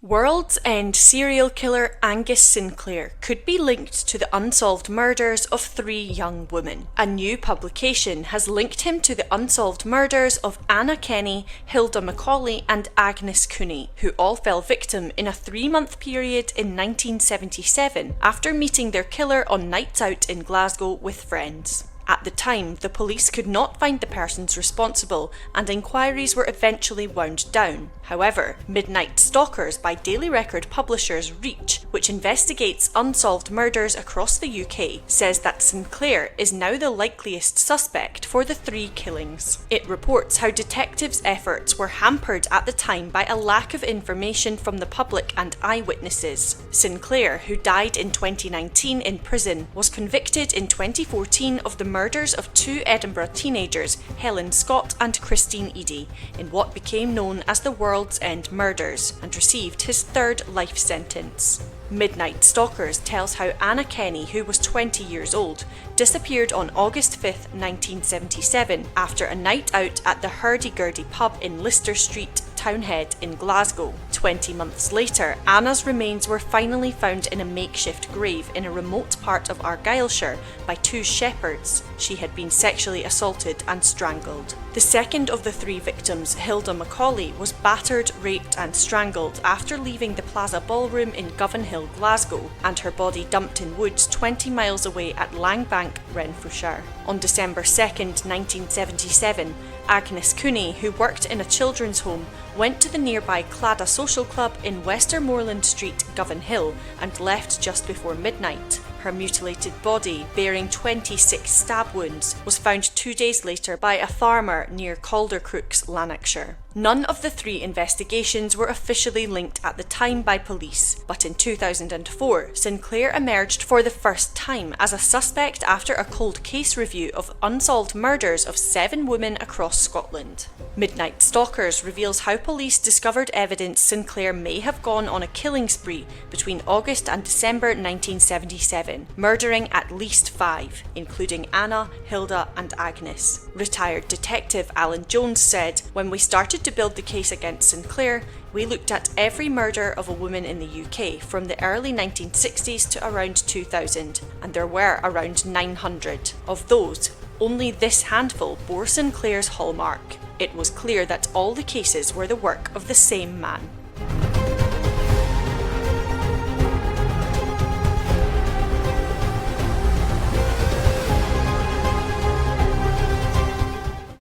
World's End serial killer Angus Sinclair could be linked to the unsolved murders of 3 young women. A new publication has linked him to the unsolved murders of Anna Kenny, Hilda Macaulay and Agnes Cooney, who all fell victim in a 3-month period in 1977 after meeting their killer on nights out in Glasgow with friends. At the time, the police could not find the persons responsible and inquiries were eventually wound down. However, Midnight Stalkers by Daily Record publishers Reach, which investigates unsolved murders across the UK, says that Sinclair is now the likeliest suspect for the 3 killings. It reports how detectives' efforts were hampered at the time by a lack of information from the public and eyewitnesses. Sinclair, who died in 2019 in prison, was convicted in 2014 of the murders of 2 Edinburgh teenagers, Helen Scott and Christine Eadie, in what became known as the World's End murders, and received his 3rd life sentence. Midnight Stalkers tells how Anna Kenny, who was 20 years old, disappeared on August 5, 1977, after a night out at the Hurdy-Gurdy pub in Lister Street, Townhead in Glasgow. 20 months later, Anna's remains were finally found in a makeshift grave in a remote part of Argyllshire by 2 shepherds. She had been sexually assaulted and strangled. The second of the 3 victims, Hilda Macaulay, was battered, raped and strangled after leaving the Plaza Ballroom in Govanhill, Glasgow, and her body dumped in woods 20 miles away at Langbank, Renfrewshire. On December 2, 1977, Agnes Cooney, who worked in a children's home, went to the nearby Claddagh Social Club in Westermoreland Street, Govanhill, and left just before midnight. Her mutilated body, bearing 26 stab wounds, was found 2 days later by a farmer near Caldercrooks, Lanarkshire. None of the 3 investigations were officially linked at the time by police, but in 2004, Sinclair emerged for the first time as a suspect after a cold case review of unsolved murders of 7 women across Scotland. Midnight Stalkers reveals how police discovered evidence Sinclair may have gone on a killing spree between August and December 1977, murdering at least 5, including Anna, Hilda and Agnes. Retired detective Alan Jones said, "When we started to build the case against Sinclair, we looked at every murder of a woman in the UK from the early 1960s to around 2000, and there were around 900. Of those, only this handful bore Sinclair's hallmark. It was clear that all the cases were the work of the same man."